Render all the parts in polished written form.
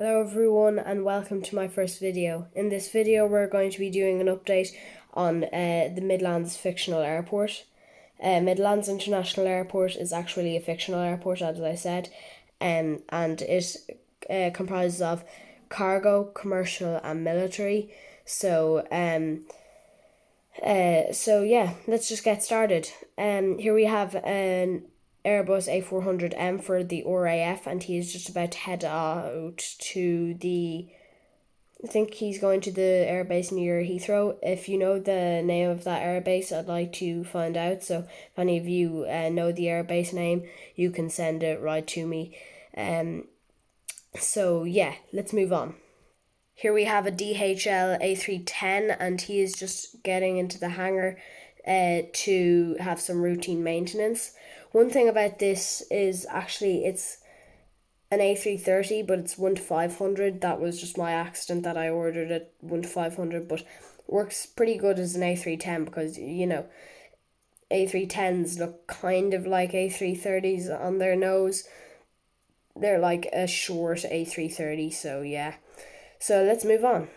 Hello everyone and welcome to my first video. In this video we're going to be doing an update on the Midlands Fictional Airport. Midlands International Airport is actually a fictional airport, as I said, and it comprises of cargo, commercial and military. So yeah, let's just get started. Here we have an Airbus A400M for the RAF, and he is just about to head out to I think he's going to the airbase near Heathrow. If you know the name of that airbase, I'd like to find out. So if any of you know the airbase name, you can send it right to me. So yeah, let's move on. Here we have a DHL A310, and he is just getting into the hangar to have some routine maintenance. One thing about this is actually it's an A330, but it's 1:500. That was just my accident that I ordered it 1:500, but works pretty good as an A310 because, you know, A310s look kind of like A330s on their nose. They're like a short A330, so yeah. So let's move on.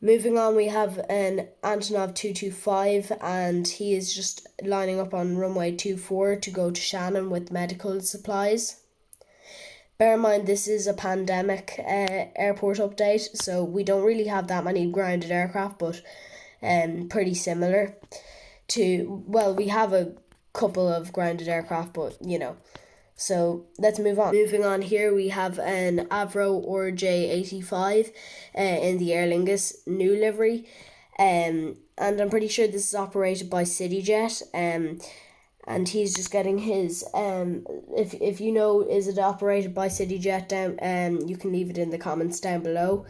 Moving on, we have an Antonov 225, and he is just lining up on runway 24 to go to Shannon with medical supplies. Bear in mind, this is a pandemic airport update, so we don't really have that many grounded aircraft, but pretty similar to, well, we have a couple of grounded aircraft, but, you know. So let's move on. Moving on, here we have an Avro RJ85 in the Aer Lingus new livery, and I'm pretty sure this is operated by CityJet, and he's just getting his if you know, is it operated by CityJet, down you can leave it in the comments down below.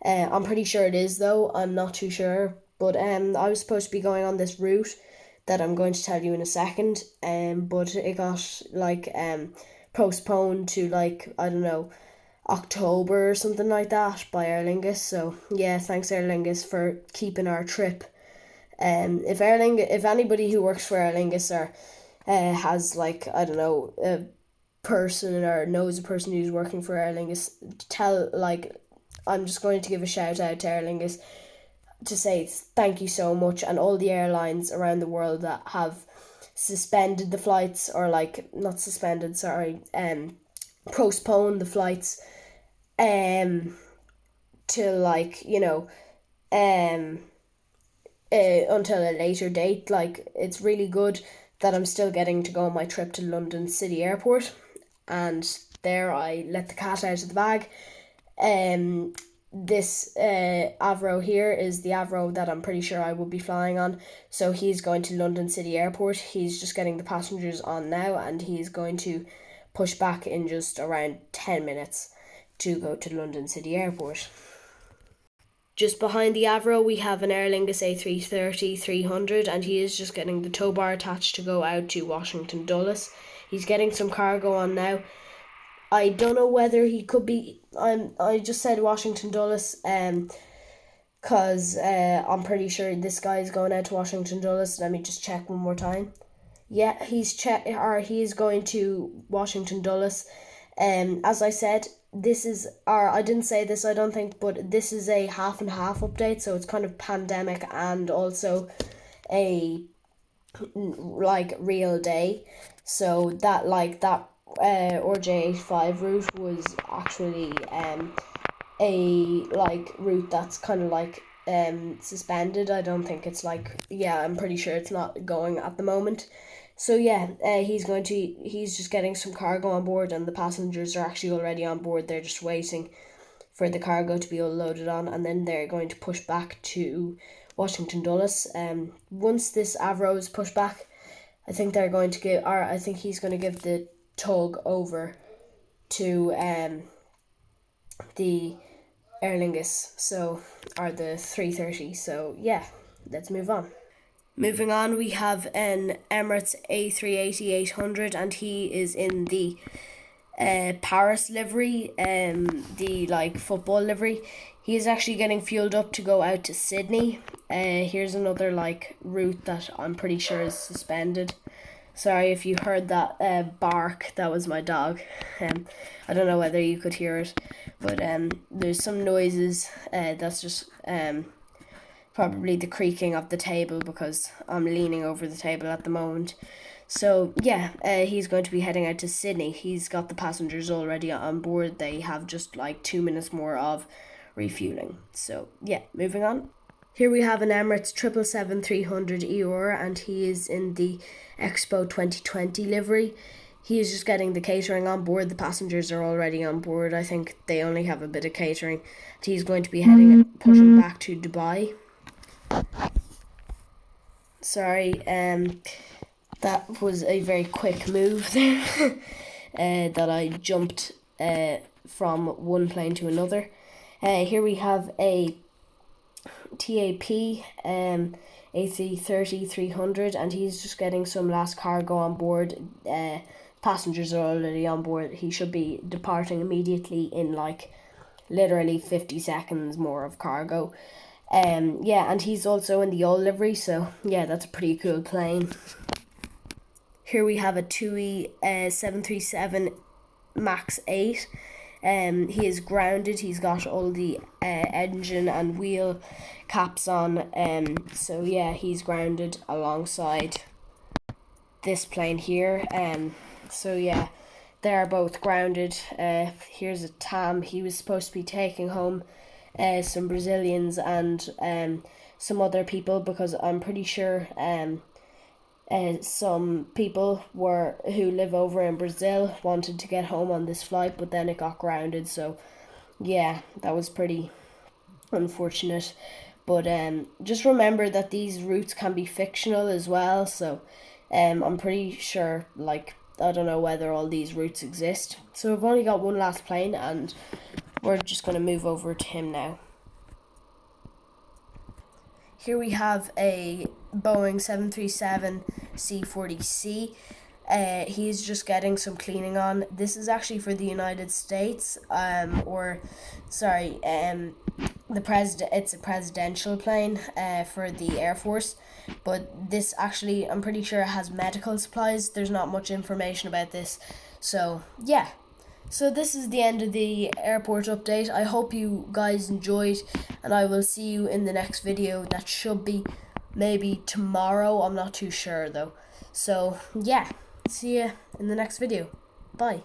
I'm pretty sure it is, though. I'm not too sure, but I was supposed to be going on this route that I'm going to tell you in a second, but it got postponed to, like, I don't know, October or something like that by Aer Lingus. So yeah, thanks Aer Lingus for keeping our trip. If anybody who works for Aer Lingus or has, like, I don't know, a person or knows a person who's working for Aer Lingus, I'm just going to give a shout out to Aer Lingus to say thank you so much, and all the airlines around the world that have suspended the flights, or not suspended, postponed the flights to until a later date. Like, it's really good that I'm still getting to go on my trip to London City Airport, and there I let the cat out of the bag. This Avro here is the Avro that I'm pretty sure I will be flying on. So he's going to London City Airport. He's just getting the passengers on now, and he's going to push back in just around 10 minutes to go to London City Airport. Just behind the Avro, we have an Aer Lingus A330-300, and he is just getting the tow bar attached to go out to Washington Dulles. He's getting some cargo on now. I don't know whether he could be. I just said Washington Dulles, cause I'm pretty sure this guy is going out to Washington Dulles. Let me just check one more time. Yeah, he's going to Washington Dulles. As I said, this is, or I didn't say this, I don't think, but this is a half and half update, so it's kind of pandemic and also a real day. So that RJ85 route was actually a route that's kind of suspended. I don't think it's I'm pretty sure it's not going at the moment. So yeah, he's just getting some cargo on board, and the passengers are actually already on board. They're just waiting for the cargo to be unloaded on, and then they're going to push back to Washington Dulles. Once this Avro is pushed back, I think he's going to give the tug over to the Aer Lingus, or the 330. So yeah, let's move on. Moving on, we have an Emirates A380-800, and he is in the Paris livery, the football livery. He is actually getting fueled up to go out to Sydney. Here's another route that I'm pretty sure is suspended. Sorry if you heard that bark. That was my dog. I don't know whether you could hear it, but there's some noises. That's just probably the creaking of the table because I'm leaning over the table at the moment. So yeah, he's going to be heading out to Sydney. He's got the passengers already on board. They have just like 2 minutes more of refueling. So yeah, moving on. Here we have an Emirates 777-300 EOR, and he is in the Expo 2020 livery. He is just getting the catering on board. The passengers are already on board. I think they only have a bit of catering. He's going to be pushing back to Dubai. Sorry, that was a very quick move there. That I jumped from one plane to another. Here we have a TAP A330-300, and he's just getting some last cargo on board. Passengers are already on board. He should be departing immediately in like literally 50 seconds more of cargo. Yeah, and he's also in the old livery, so yeah, that's a pretty cool plane. Here we have a TUI 737 MAX 8. He is grounded. He's got all the engine and wheel caps on. So yeah, he's grounded alongside this plane here. So yeah, they're both grounded. Here's a TAM. He was supposed to be taking home some Brazilians and some other people, because I'm pretty sure some people who live over in Brazil wanted to get home on this flight, but then it got grounded. So yeah, that was pretty unfortunate. But just remember that these routes can be fictional as well. So I'm pretty sure, like, I don't know whether all these routes exist. So I've only got one last plane, and we're just going to move over to him now. Here we have a Boeing 737 C40C. He's just getting some cleaning on. This is actually for the United States, it's a presidential plane for the Air Force, but this actually, I'm pretty sure it has medical supplies. There's not much information about this, so yeah. So this is the end of the airport update. I hope you guys enjoyed, and I will see you in the next video. That should be maybe tomorrow. I'm not too sure though. So yeah, see you in the next video. Bye.